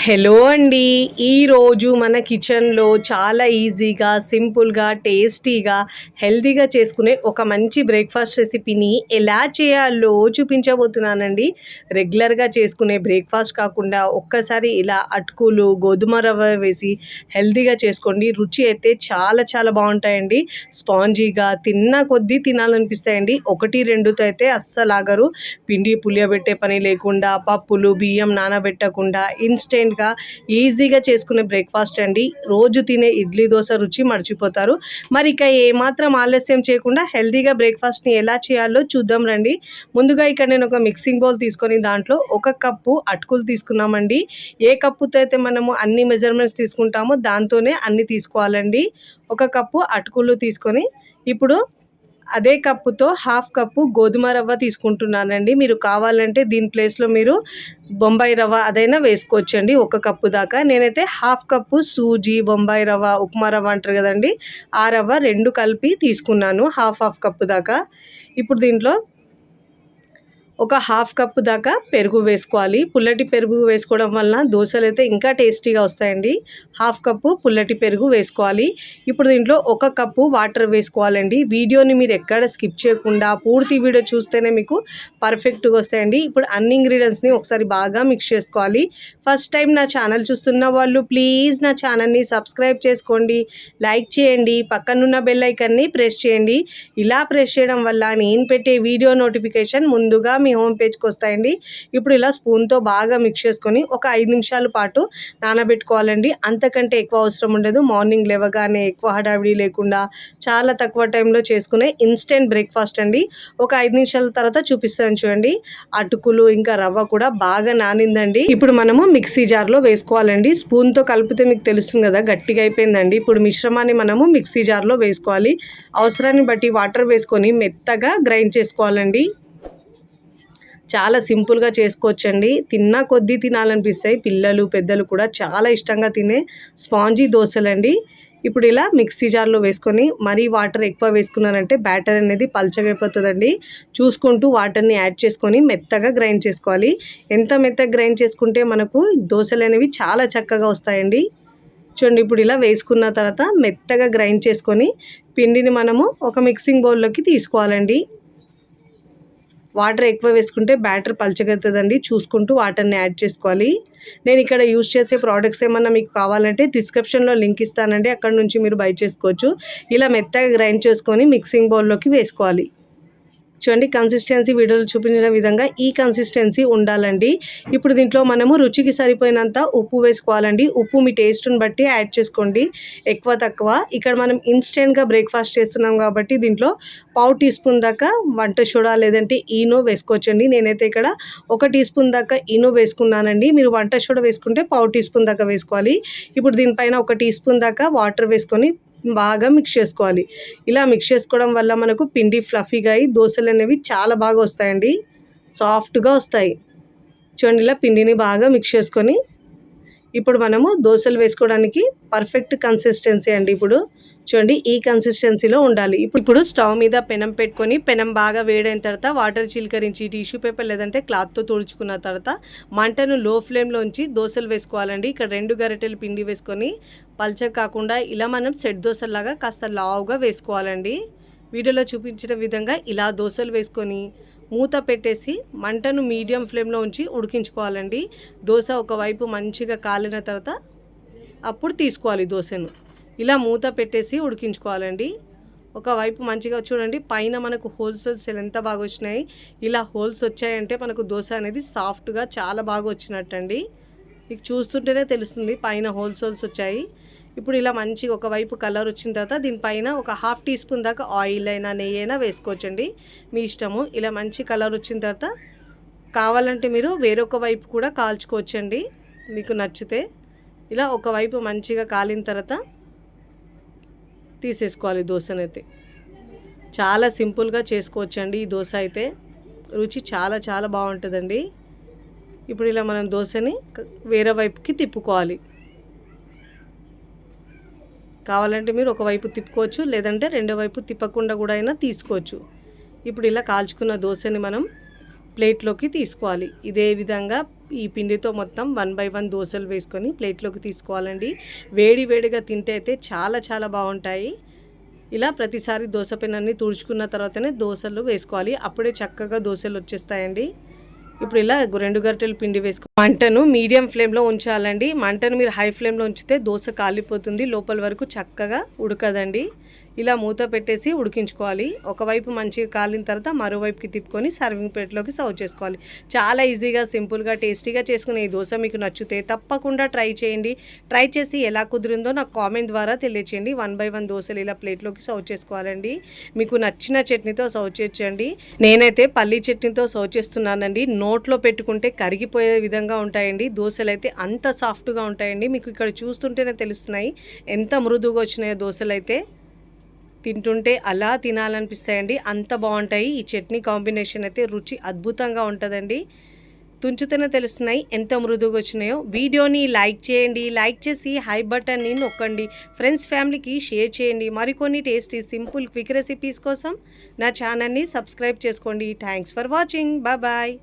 Hello అండి. ఈరోజు మన కిచెన్లో చాలా ఈజీగా, సింపుల్గా, టేస్టీగా, హెల్తీగా చేసుకునే ఒక మంచి బ్రేక్ఫాస్ట్ రెసిపీని ఎలా చేయాలో చూపించబోతున్నానండి. రెగ్యులర్గా చేసుకునే బ్రేక్ఫాస్ట్ కాకుండా ఒక్కసారి ఇలా అటుకులు, గోధుమ రవ్వ వేసి హెల్తీగా చేసుకోండి. రుచి అయితే చాలా చాలా బాగుంటాయండి. స్పాంజీగా తిన్న కొద్దీ తినాలనిపిస్తాయండి. 1, 2తో అయితే అస్సలు ఆగరు. పిండి పులియబెట్టే పని లేకుండా, పప్పులు బియ్యం నానబెట్టకుండా ఇన్స్టెంట్గా ఈజీగా చేసుకునే బ్రేక్ఫాస్ట్ అండి. రోజు తినే ఇడ్లీ దోశ రుచి మర్చిపోతారు. మరి ఇక ఏమాత్రం ఆలస్యం చేయకుండా హెల్తీగా బ్రేక్ఫాస్ట్ని ఎలా చేయాలో చూద్దాం రండి. ముందుగా ఇక్కడ నేను ఒక మిక్సింగ్ బౌల్ తీసుకొని దాంట్లో 1 కప్పు అటుకులు తీసుకున్నామండి. ఏ కప్పుతో అయితే మనము అన్ని మెజర్మెంట్స్ తీసుకుంటామో దాంతోనే అన్ని తీసుకోవాలండి. 1 కప్పు అటుకులు తీసుకొని ఇప్పుడు అదే కప్పుతో 1/2 కప్పు గోధుమ రవ్వ తీసుకుంటున్నానండి. మీరు కావాలంటే దీని ప్లేస్లో మీరు బొంబాయి రవ్వ అదైనా వేసుకోవచ్చండి. 1 కప్పు దాకా. నేనైతే 1/2 కప్పు సూజీ, బొంబాయి రవ్వ, ఉప్మా రవ్వ అంటారు కదండి, ఆ రవ్వ 2 కలిపి తీసుకున్నాను. హాఫ్ కప్పు దాకా. ఇప్పుడు దీంట్లో ఒక 1/2 కప్పు దాకా పెరుగు వేసుకోవాలి. పుల్లటి పెరుగు వేసుకోవడం వలన దోశలు అయితే ఇంకా టేస్టీగా వస్తాయండి. 1/2 కప్పు పుల్లటి పెరుగు వేసుకోవాలి. ఇప్పుడు దీంట్లో 1 కప్పు వాటర్ వేసుకోవాలండి. వీడియోని మీరు ఎక్కడ స్కిప్ చేయకుండా పూర్తి వీడియో చూస్తేనే మీకు పర్ఫెక్ట్గా వస్తాయండి. ఇప్పుడు అన్ని ఇంగ్రీడియంట్స్ని ఒకసారి బాగా మిక్స్ చేసుకోవాలి. ఫస్ట్ టైం నా ఛానల్ చూస్తున్న వాళ్ళు ప్లీజ్ నా ఛానల్ని సబ్స్క్రైబ్ చేసుకోండి, లైక్ చేయండి, పక్కనున్న బెల్ ఐకాన్ని ప్రెస్ చేయండి. ఇలా ప్రెస్ చేయడం వల్ల నేను పెట్టే వీడియో నోటిఫికేషన్ ముందుగా మీ హోమ్ పేజ్కి వస్తాయండి. ఇప్పుడు ఇలా స్పూన్తో బాగా మిక్స్ చేసుకొని ఒక 5 నిమిషాల పాటు నానబెట్టుకోవాలండి. అంతకంటే ఎక్కువ అవసరం ఉండదు. మార్నింగ్ లేవగానే ఎక్కువ హడావిడి లేకుండా చాలా తక్కువ టైంలో చేసుకునే ఇన్స్టెంట్ బ్రేక్ఫాస్ట్ అండి. ఒక 5 నిమిషాల తర్వాత చూపిస్తాను చూడండి. అటుకులు ఇంకా రవ్వ కూడా బాగా నానిందండి. ఇప్పుడు మనము మిక్సీ జార్లో వేసుకోవాలండి. స్పూన్తో కలిపితే మీకు తెలుస్తుంది కదా, గట్టిగా అయిపోయిందండి. ఇప్పుడు మిశ్రమాన్ని మనము మిక్సీ జార్లో వేసుకోవాలి. అవసరాన్ని బట్టి వాటర్ వేసుకొని మెత్తగా గ్రైండ్ చేసుకోవాలండి. చాలా సింపుల్గా చేసుకోవచ్చండి. తిన్న కొద్దీ తినాలనిపిస్తాయి. పిల్లలు పెద్దలు కూడా చాలా ఇష్టంగా తినే స్పాంజీ దోశలండి. ఇప్పుడు ఇలా మిక్సీ జార్లో వేసుకొని మరీ వాటర్ ఎక్కువ వేసుకున్నారంటే బ్యాటర్ అనేది పల్చగా అయిపోతుందండి. చూసుకుంటూ వాటర్ని యాడ్ చేసుకొని మెత్తగా గ్రైండ్ చేసుకోవాలి. ఎంత మెత్తగా గ్రైండ్ చేసుకుంటే మనకు దోశలు అనేవి చాలా చక్కగా వస్తాయండి. చూడండి, ఇప్పుడు ఇలా వేసుకున్న తర్వాత మెత్తగా గ్రైండ్ చేసుకొని పిండిని మనము ఒక మిక్సింగ్ బౌల్లోకి తీసుకోవాలండి. వాటర్ ఎక్కువ వేసుకుంటే బ్యాటర్ పల్చగవుతుందండి. చూసుకుంటూ వాటర్ని యాడ్ చేసుకోవాలి. నేను ఇక్కడ యూజ్ చేసే ప్రోడక్ట్స్ ఏమన్నా మీకు కావాలంటే డిస్క్రిప్షన్లో లింక్ ఇస్తానండి, అక్కడ నుంచి మీరు బై చేసుకోవచ్చు. ఇలా మెత్తగా గ్రైండ్ చేసుకొని మిక్సింగ్ బౌల్లోకి వేసుకోవాలి. చూడండి, కన్సిస్టెన్సీ వీడియోలో చూపించిన విధంగా ఈ కన్సిస్టెన్సీ ఉండాలండి. ఇప్పుడు దీంట్లో మనము రుచికి సరిపోయినంత ఉప్పు వేసుకోవాలండి. ఉప్పు మీ టేస్ట్ని బట్టి యాడ్ చేసుకోండి, ఎక్కువ తక్కువ. ఇక్కడ మనం ఇన్స్టెంట్గా బ్రేక్ఫాస్ట్ చేస్తున్నాం కాబట్టి దీంట్లో 1/2 టీ స్పూన్ దాకా వంట సోడా లేదంటే ఈనో వేసుకోవచ్చండి. నేనైతే ఇక్కడ 1 టీ స్పూన్ దాకా ఈనో వేసుకున్నానండి. మీరు వంట సోడా వేసుకుంటే 1/2 టీ స్పూన్ దాకా వేసుకోవాలి. ఇప్పుడు దీనిపైన 1 టీ స్పూన్ దాకా వాటర్ వేసుకొని బాగా మిక్స్ చేసుకోవాలి. ఇలా మిక్స్ చేసుకోవడం వల్ల మనకు పిండి ఫ్లఫీగా అయ్యి దోశలు అనేవి చాలా బాగా వస్తాయండి, సాఫ్ట్గా వస్తాయి. చూడండి, ఇలా పిండిని బాగా మిక్స్ చేసుకొని ఇప్పుడు మనము దోశలు వేసుకోవడానికి పర్ఫెక్ట్ కన్సిస్టెన్సీ అండి. ఇప్పుడు చూడండి, ఈ కన్సిస్టెన్సీలో ఉండాలి. ఇప్పుడు స్టవ్ మీద పెనం పెట్టుకొని పెనం బాగా వేడైన తర్వాత వాటర్ చిలకరించి టిష్యూ పేపర్ లేదంటే క్లాత్తో తుడుచుకున్న తర్వాత మంటను లో ఫ్లేమ్లో ఉంచి దోశలు వేసుకోవాలండి. ఇక్కడ 2 గరిటెలు పిండి వేసుకొని పల్చగా కాకుండా ఇలా మనం సెట్ దోశలాగా కాస్త లావుగా వేసుకోవాలండి. వీడియోలో చూపించిన విధంగా ఇలా దోశలు వేసుకొని మూత పెట్టేసి మంటను మీడియం ఫ్లేమ్లో ఉంచి ఉడికించుకోవాలండి. దోశ ఒకవైపు మంచిగా కాలిన తర్వాత అప్పుడు తీసుకోవాలి దోశను. ఇలా మూత పెట్టేసి ఉడికించుకోవాలండి. ఒకవైపు మంచిగా చూడండి, పైన మనకు హోల్స్ ఎంత బాగా వచ్చినాయి. ఇలా హోల్స్ వచ్చాయంటే మనకు దోశ అనేది సాఫ్ట్గా చాలా బాగా వచ్చినట్టండి. మీకు చూస్తుంటేనే తెలుస్తుంది పైన హోల్స్ వచ్చాయి. ఇప్పుడు ఇలా మంచిగా ఒకవైపు కలర్ వచ్చిన తర్వాత దీనిపైన ఒక 1/2 టీ స్పూన్ దాకా ఆయిల్ అయినా నెయ్యి అయినా వేసుకోవచ్చండి, మీ ఇష్టము. ఇలా మంచి కలర్ వచ్చిన తర్వాత కావాలంటే మీరు వేరొక వైపు కూడా కాల్చుకోవచ్చండి, మీకు నచ్చితే. ఇలా ఒకవైపు మంచిగా కాలిన తర్వాత తీసేసుకోవాలి దోశనైతే. చాలా సింపుల్గా చేసుకోవచ్చండి ఈ దోశ అయితే. రుచి చాలా చాలా బాగుంటుందండి. ఇప్పుడు ఇలా మనం దోశని వేరే వైపుకి తిప్పుకోవాలి. కావాలంటే మీరు ఒకవైపు తిప్పుకోవచ్చు, లేదంటే రెండో వైపు తిప్పకుండా కూడా అయినా తీసుకోవచ్చు. ఇప్పుడు ఇలా కాల్చుకున్న దోశని మనం ప్లేట్లోకి తీసుకోవాలి. ఇదే విధంగా ఈ పిండితో మొత్తం 1 బై 1 దోసలు వేసుకొని ప్లేట్లోకి తీసుకోవాలండి. వేడి వేడిగా తింటే అయితే చాలా చాలా బాగుంటాయి. ఇలా ప్రతిసారి దోస పెనాన్ని తుడుచుకున్న తర్వాతనే దోసలు వేసుకోవాలి. అప్పుడే చక్కగా దోసలు వచ్చేస్తాయండి. ఇప్పుడు ఇలా 2 గరిటెలు పిండి మంటను మీడియం ఫ్లేమ్లో ఉంచాలండి. మంటను మీరు హై ఫ్లేమ్లో ఉంచితే దోస కాలిపోతుంది, లోపల వరకు చక్కగా ఉడకదండి. ఇలా మూత పెట్టేసి ఉడికించుకోవాలి. ఒకవైపు మంచిగా కాలిన తర్వాత మరోవైపుకి తిప్పుకొని సర్వింగ్ ప్లేట్లోకి సర్వ్ చేసుకోవాలి. చాలా ఈజీగా, సింపుల్గా, టేస్టీగా చేసుకునే ఈ దోశ మీకు నచ్చితే తప్పకుండా ట్రై చేయండి. ట్రై చేసి ఎలా కుదిరిందో నాకు కామెంట్ ద్వారా తెలియచేయండి. 1 బై 1 దోశలు ఇలా ప్లేట్లోకి సర్వ్ చేసుకోవాలండి. మీకు నచ్చిన చట్నీతో సర్వ్ చేయొచ్చండి. నేనైతే పల్లీ చట్నీతో సర్వ్ చేస్తున్నానండి. నోట్లో పెట్టుకుంటే కరిగిపోయే విధంగా ఉంటాయండి. దోశలు అయితే అంత సాఫ్ట్గా ఉంటాయండి. మీకు ఇక్కడ చూస్తుంటేనే తెలుస్తున్నాయి ఎంత మృదువుగా వచ్చినాయో దోశలు అయితే. తింటుంటే అలా తినాలనిపిస్తాయండి, అంత బాగుంటాయి. ఈ చట్నీ కాంబినేషన్ అయితే రుచి అద్భుతంగా ఉంటుందండి. తుంచుతూనే తెలుస్తున్నాయి ఎంత మృదువుగా వచ్చినాయో. వీడియోని లైక్ చేయండి, లైక్ చేసి హై బటన్ని నొక్కండి. ఫ్రెండ్స్, ఫ్యామిలీకి షేర్ చేయండి. మరికొన్ని టేస్టీ, సింపుల్, క్విక్ రెసిపీస్ కోసం నా ఛానల్ని సబ్స్క్రైబ్ చేసుకోండి. Thanks for watching. బాయ్.